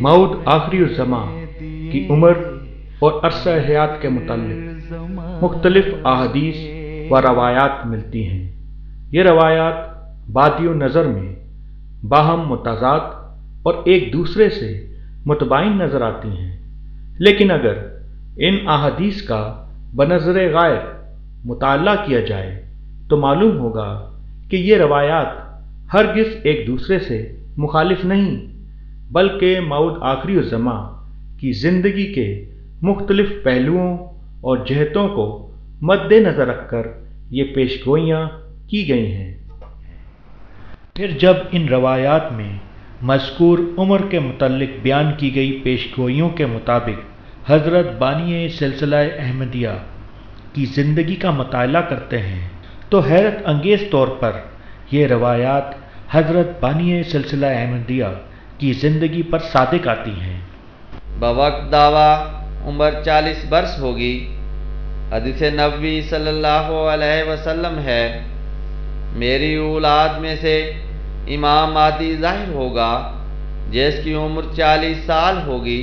مؤد آخری الزماں کی عمر اور عرصہ حیات کے متعلق مختلف احادیث و روایات ملتی ہیں۔ یہ روایات بادی نظر میں باہم متضاد اور ایک دوسرے سے متباین نظر آتی ہیں، لیکن اگر ان احادیث کا بنظر غائب مطالعہ کیا جائے تو معلوم ہوگا کہ یہ روایات ہرگز ایک دوسرے سے مخالف نہیں، بلکہ مؤد آخری الزماں کی زندگی کے مختلف پہلوؤں اور جہتوں کو مد نظر رکھ کر یہ پیشگوئیاں کی گئی ہیں۔ پھر جب ان روایات میں مذکور عمر کے متعلق بیان کی گئی پیشگوئیوں کے مطابق حضرت بانی سلسلہ احمدیہ کی زندگی کا مطالعہ کرتے ہیں تو حیرت انگیز طور پر یہ روایات حضرت بانی سلسلہ احمدیہ کی زندگی پر صادق آتی ہیں۔ بوقت دعویٰ عمر 40 برس ہوگی۔ حدیث نبوی صلی اللہ علیہ وسلم ہے، میری اولاد میں سے امام مہدی ظاہر ہوگا جس کی عمر 40 سال ہوگی،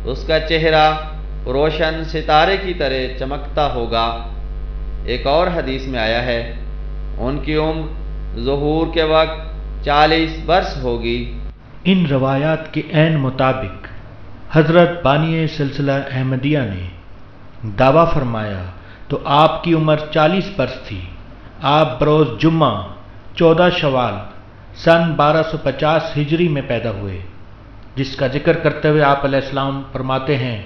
اس کا چہرہ روشن ستارے کی طرح چمکتا ہوگا۔ ایک اور حدیث میں آیا ہے، ان کی عمر ظہور کے وقت 40 برس ہوگی۔ ان روایات کے عین مطابق حضرت بانی سلسلہ احمدیہ نے دعویٰ فرمایا تو آپ کی عمر 40 برس تھی۔ آپ بروز جمعہ 14 شوال سن 1250 ہجری میں پیدا ہوئے، جس کا ذکر کرتے ہوئے آپ علیہ السلام فرماتے ہیں،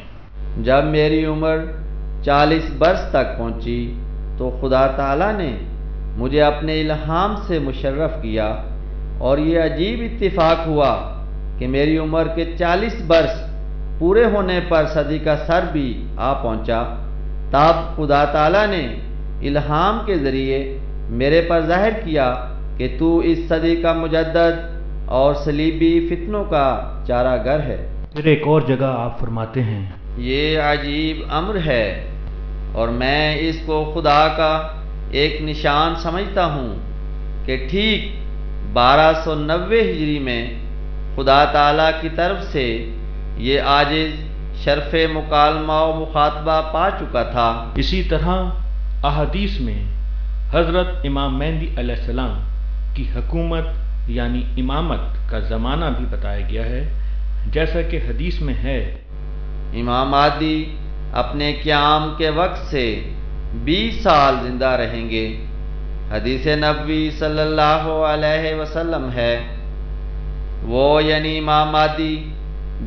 جب میری عمر 40 برس تک پہنچی تو خدا تعالیٰ نے مجھے اپنے الہام سے مشرف کیا، اور یہ عجیب اتفاق ہوا کہ میری عمر کے 40 برس پورے ہونے پر صدی کا سر بھی آ پہنچا۔ تب خدا تعالیٰ نے الہام کے ذریعے میرے پر ظاہر کیا کہ تو اس صدی کا مجدد اور صلیبی فتنوں کا چارہ گر ہے۔ پھر ایک اور جگہ آپ فرماتے ہیں، یہ عجیب امر ہے اور میں اس کو خدا کا ایک نشان سمجھتا ہوں کہ ٹھیک 1290 ہجری میں خدا تعالیٰ کی طرف سے یہ عاجز شرف مکالمہ و مخاطبہ پا چکا تھا۔ اسی طرح احادیث میں حضرت امام مہدی علیہ السلام کی حکومت یعنی امامت کا زمانہ بھی بتایا گیا ہے، جیسا کہ حدیث میں ہے، امام مہدی اپنے قیام کے وقت سے 20 سال زندہ رہیں گے۔ حدیث نبوی صلی اللہ علیہ وسلم ہے، وہ یعنی امام مہدی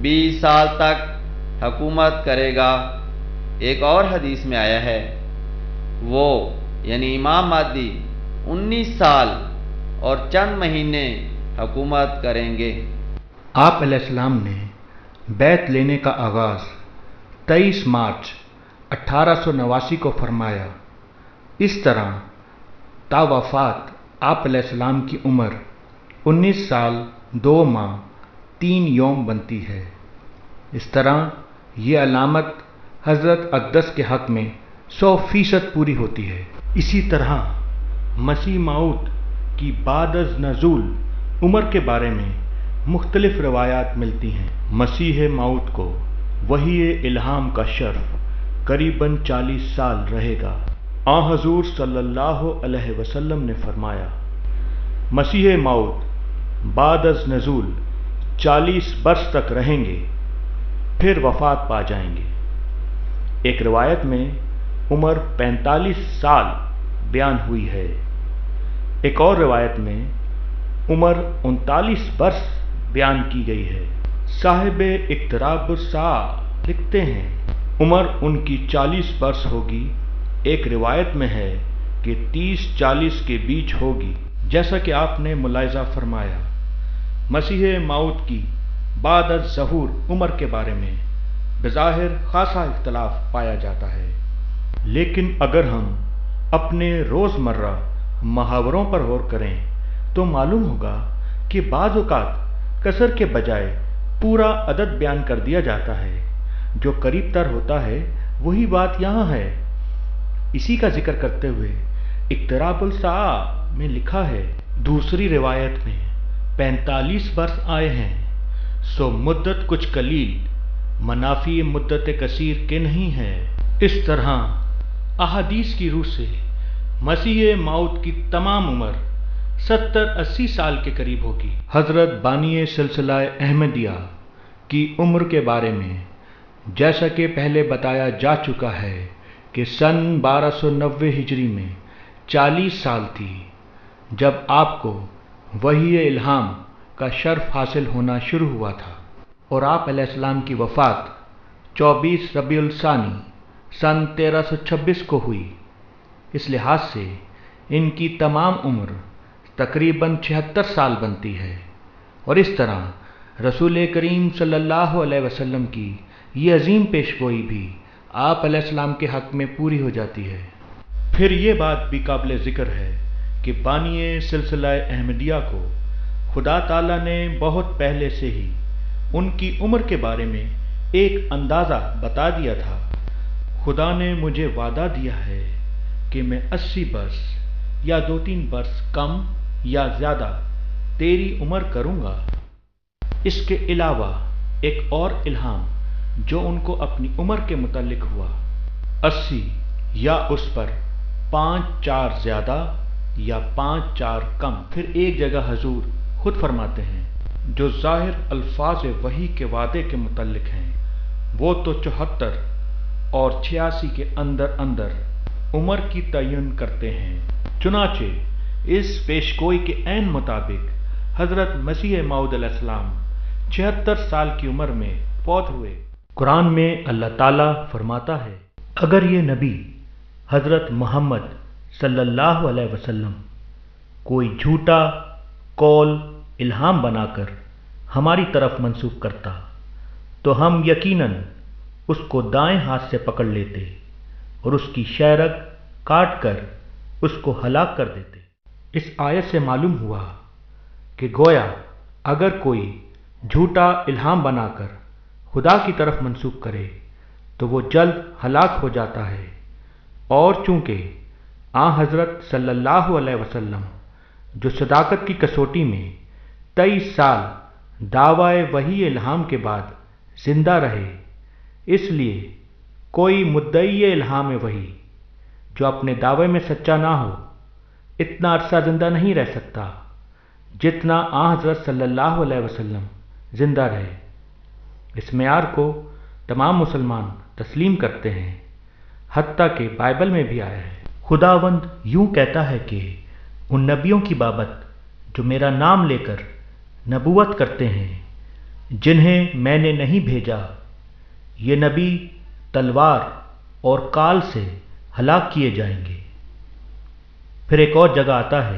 20 سال تک حکومت کرے گا۔ ایک اور حدیث میں آیا ہے، وہ یعنی امام مہدی 19 سال اور چند مہینے حکومت کریں گے۔ آپ علیہ السلام نے بیعت لینے کا آغاز 23 مارچ 1889 کو فرمایا۔ اس طرح تا وفات آپ علیہ السلام کی عمر 19 سال 2 ماہ 3 یوم بنتی ہے۔ اس طرح یہ علامت حضرت اقدس کے حق میں 100% پوری ہوتی ہے۔ اسی طرح مسیح موعود کی بعد از نزول عمر کے بارے میں مختلف روایات ملتی ہیں۔ مسیح موعود کو وحی الہام کا شرف قریباً 40 سال رہے گا۔ آن حضور صلی اللہ علیہ وسلم نے فرمایا، مسیح موعود بعد از نزول 40 برس تک رہیں گے، پھر وفات پا جائیں گے۔ ایک روایت میں عمر 45 سال بیان ہوئی ہے، ایک اور روایت میں عمر 39 برس بیان کی گئی ہے۔ صاحب اقتراب الساعہ لکھتے ہیں، عمر ان کی 40 برس ہوگی۔ ایک روایت میں ہے کہ 30-40 کے بیچ ہوگی، جیسا کہ آپ نے ملاحظہ فرمایا۔ مسیح موعود کی بعد از ظہور عمر کے بارے میں بظاہر خاصا اختلاف پایا جاتا ہے، لیکن اگر ہم اپنے روزمرہ محاوروں پر غور کریں تو معلوم ہوگا کہ بعض اوقات قصر کے بجائے پورا عدد بیان کر دیا جاتا ہے۔ جو قریب تر ہوتا ہے وہی بات یہاں ہے۔ اسی کا ذکر کرتے ہوئے اقتراب الساعہ میں لکھا ہے، دوسری روایت میں 45 برس آئے ہیں، سو مدت کچھ قلیل منافی مدت کثیر کے نہیں ہے۔ اس طرح احادیث کی روح سے مسیح موعود کی تمام عمر 70-80 سال کے قریب ہوگی۔ حضرت بانی سلسلہ احمدیہ کی عمر کے بارے میں جیسا کہ پہلے بتایا جا چکا ہے کہ سن 1290 ہجری میں 40 سال تھی جب آپ کو وحی الہام کا شرف حاصل ہونا شروع ہوا تھا، اور آپ علیہ السلام کی وفات 24 ربیع الثانی سن 1326 کو ہوئی۔ اس لحاظ سے ان کی تمام عمر تقریباً 76 سال بنتی ہے، اور اس طرح رسول کریم صلی اللہ علیہ وسلم کی یہ عظیم پیشگوئی بھی آپ علیہ السلام کے حق میں پوری ہو جاتی ہے۔ پھر یہ بات بھی قابل ذکر ہے کہ بانی سلسلہ احمدیہ کو خدا تعالیٰ نے بہت پہلے سے ہی ان کی عمر کے بارے میں ایک اندازہ بتا دیا تھا۔ خدا نے مجھے وعدہ دیا ہے کہ میں 80 برس یا 2-3 برس کم یا زیادہ تیری عمر کروں گا۔ اس کے علاوہ ایک اور الہام جو ان کو اپنی عمر کے متعلق ہوا، 80 یا اس پر 5-4 زیادہ یا 5-4 کم۔ پھر ایک جگہ حضور خود فرماتے ہیں جو ظاہر الفاظ وحی کے وعدے کے متعلق ہیں، وہ تو 74 اور 86 کے اندر عمر کی تعین کرتے ہیں۔ چنانچہ اس پیشگوئی کے عین مطابق حضرت مسیح موعود علیہ السلام 76 سال کی عمر میں فوت ہوئے۔ قرآن میں اللہ تعالیٰ فرماتا ہے، اگر یہ نبی حضرت محمد صلی اللہ علیہ وسلم کوئی جھوٹا قول الہام بنا کر ہماری طرف منسوب کرتا تو ہم یقیناً اس کو دائیں ہاتھ سے پکڑ لیتے اور اس کی شہرگ کاٹ کر اس کو ہلاک کر دیتے۔ اس آیت سے معلوم ہوا کہ گویا اگر کوئی جھوٹا الہام بنا کر خدا کی طرف منسوب کرے تو وہ جلد ہلاک ہو جاتا ہے، اور چونکہ حضرت صلی اللہ علیہ وسلم جو صداقت کی کسوٹی میں 23 سال دعوی وحی الہام کے بعد زندہ رہے، اس لیے کوئی مدعی الہام وحی جو اپنے دعوے میں سچا نہ ہو اتنا عرصہ زندہ نہیں رہ سکتا جتنا حضرت صلی اللہ علیہ وسلم زندہ رہے۔ اس معیار کو تمام مسلمان تسلیم کرتے ہیں، حتیٰ کہ بائبل میں بھی آیا ہے۔ خداوند یوں کہتا ہے کہ ان نبیوں کی بابت جو میرا نام لے کر نبوت کرتے ہیں جنہیں میں نے نہیں بھیجا، یہ نبی تلوار اور کال سے ہلاک کیے جائیں گے۔ پھر ایک اور جگہ آتا ہے،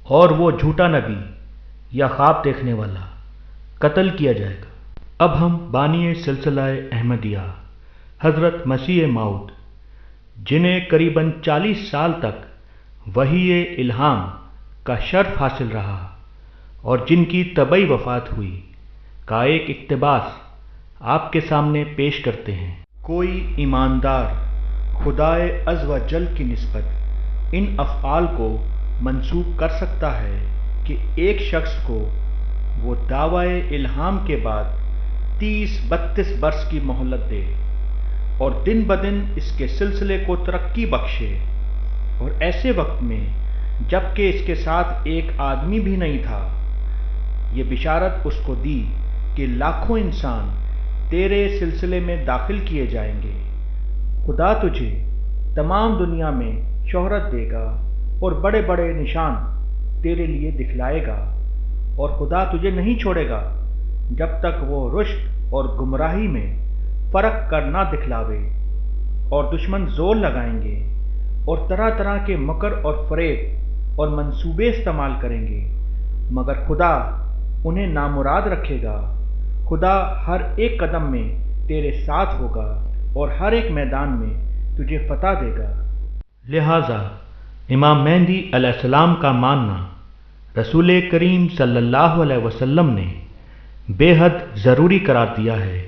اور وہ جھوٹا نبی یا خواب دیکھنے والا قتل کیا جائے گا۔ اب ہم بانی سلسلہ احمدیہ حضرت مسیح موعود جنہیں قریباً 40 سال تک وحی الہام کا شرف حاصل رہا اور جن کی طبعی وفات ہوئی کا ایک اقتباس آپ کے سامنے پیش کرتے ہیں۔ کوئی ایماندار خدائے عز و جل کی نسبت ان افعال کو منسوب کر سکتا ہے کہ ایک شخص کو وہ دعوی الہام کے بعد 30-32 برس کی مہلت دے اور دن بدن اس کے سلسلے کو ترقی بخشے، اور ایسے وقت میں جب کہ اس کے ساتھ ایک آدمی بھی نہیں تھا، یہ بشارت اس کو دی کہ لاکھوں انسان تیرے سلسلے میں داخل کیے جائیں گے۔ خدا تجھے تمام دنیا میں شہرت دے گا اور بڑے بڑے نشان تیرے لیے دکھلائے گا، اور خدا تجھے نہیں چھوڑے گا جب تک وہ رشد اور گمراہی میں فرق کر نہ دکھلاوے، اور دشمن زور لگائیں گے اور طرح طرح کے مکر اور فریب اور منصوبے استعمال کریں گے، مگر خدا انہیں نامراد رکھے گا۔ خدا ہر ایک قدم میں تیرے ساتھ ہوگا اور ہر ایک میدان میں تجھے فتح دے گا۔ لہٰذا امام مہدی علیہ السلام کا ماننا رسول کریم صلی اللہ علیہ وسلم نے بے حد ضروری قرار دیا ہے،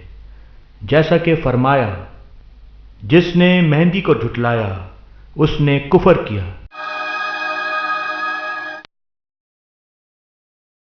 جیسا کہ فرمایا، جس نے مہدی کو جھٹلایا اس نے کفر کیا۔